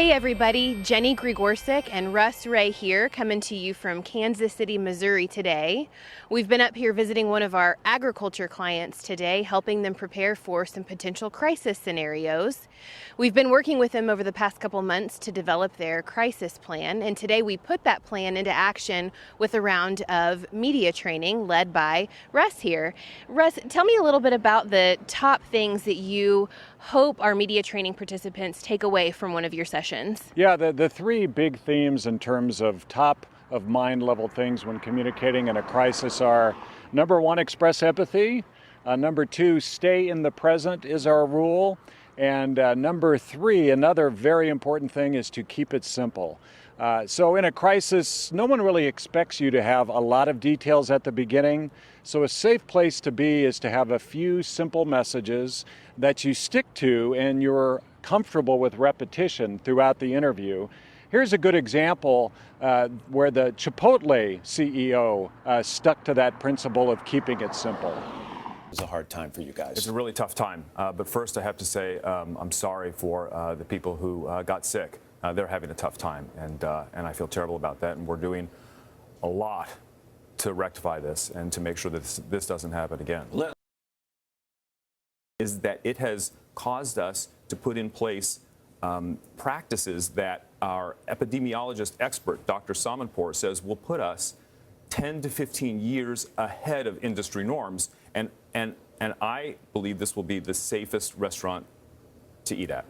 Hey everybody, Jenny Gregorcyk and Russ Rhea here, coming to you from Kansas City, Missouri today. We've been up here visiting one of our agriculture clients today, helping them prepare for some potential crisis scenarios. We've been working with them over the past couple months to develop their crisis plan, and today we put that plan into action with a round of media training led by Russ here. Russ, tell me a little bit about the top things that you hope our media training participants take away from one of your sessions. Yeah, the three big themes in terms of top of mind level things when communicating in a crisis are: number one, express empathy; number two, stay in the present is our rule; and number three, another very important thing, is to keep it simple. So in a crisis, no one really expects you to have a lot of details at the beginning. So a safe place to be is to have a few simple messages that you stick to and you're comfortable with repetition throughout the interview. Here's a good example where the Chipotle CEO stuck to that principle of keeping it simple. It's a hard time for you guys. It's a really tough time. But first I have to say I'm sorry for the people who got sick. They're having a tough time, and I feel terrible about that. And we're doing a lot to rectify this and to make sure that this doesn't happen again. Is that it has caused us to put in place practices that our epidemiologist expert, Dr. Samanpour, says will put us 10 to 15 years ahead of industry norms. And I believe this will be the safest restaurant to eat at.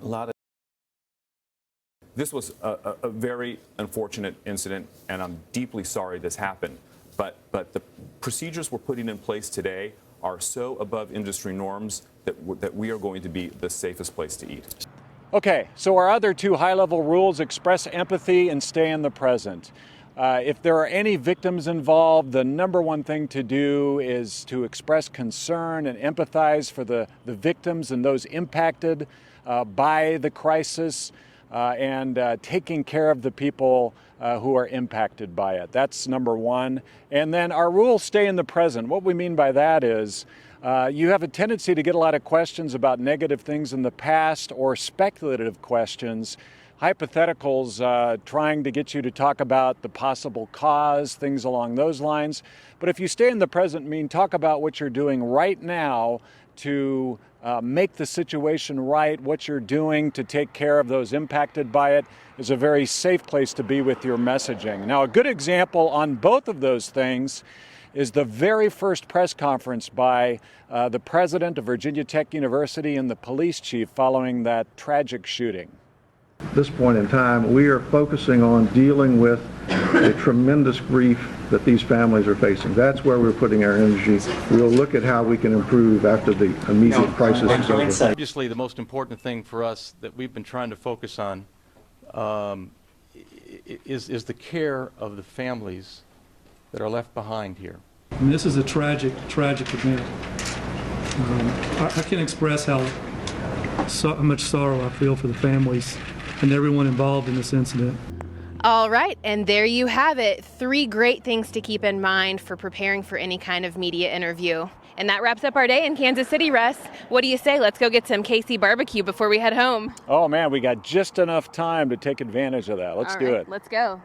This was a very unfortunate incident, and I'm deeply sorry this happened. But the procedures we're putting in place today are so above industry norms that we are going to be the safest place to eat. Okay, so our other two high-level rules: express empathy and stay in the present. If there are any victims involved, the number one thing to do is to express concern and empathize for the victims and those impacted by the crisis, and taking care of the people who are impacted by it. That's number one. And then our rules: stay in the present. What we mean by that is you have a tendency to get a lot of questions about negative things in the past or speculative questions, hypotheticals, trying to get you to talk about the possible cause, things along those lines. But if you stay in the present, talk about what you're doing right now to make the situation right. What you're doing to take care of those impacted by it is a very safe place to be with your messaging. Now, a good example on both of those things is the very first press conference by the president of Virginia Tech University and the police chief following that tragic shooting. At this point in time, we are focusing on dealing with the tremendous grief that these families are facing. That's where we're putting our energy. We'll look at how we can improve after the immediate crisis is over. Obviously, the most important thing for us that we've been trying to focus on is the care of the families that are left behind here. And this is a tragic event. I can't express how much sorrow I feel for the families and everyone involved in this incident. All right, and there you have it. 3 great things to keep in mind for preparing for any kind of media interview. And that wraps up our day in Kansas City, Russ. What do you say? Let's go get some KC barbecue before we head home. Oh man, we got just enough time to take advantage of that. Let's do it. Let's go.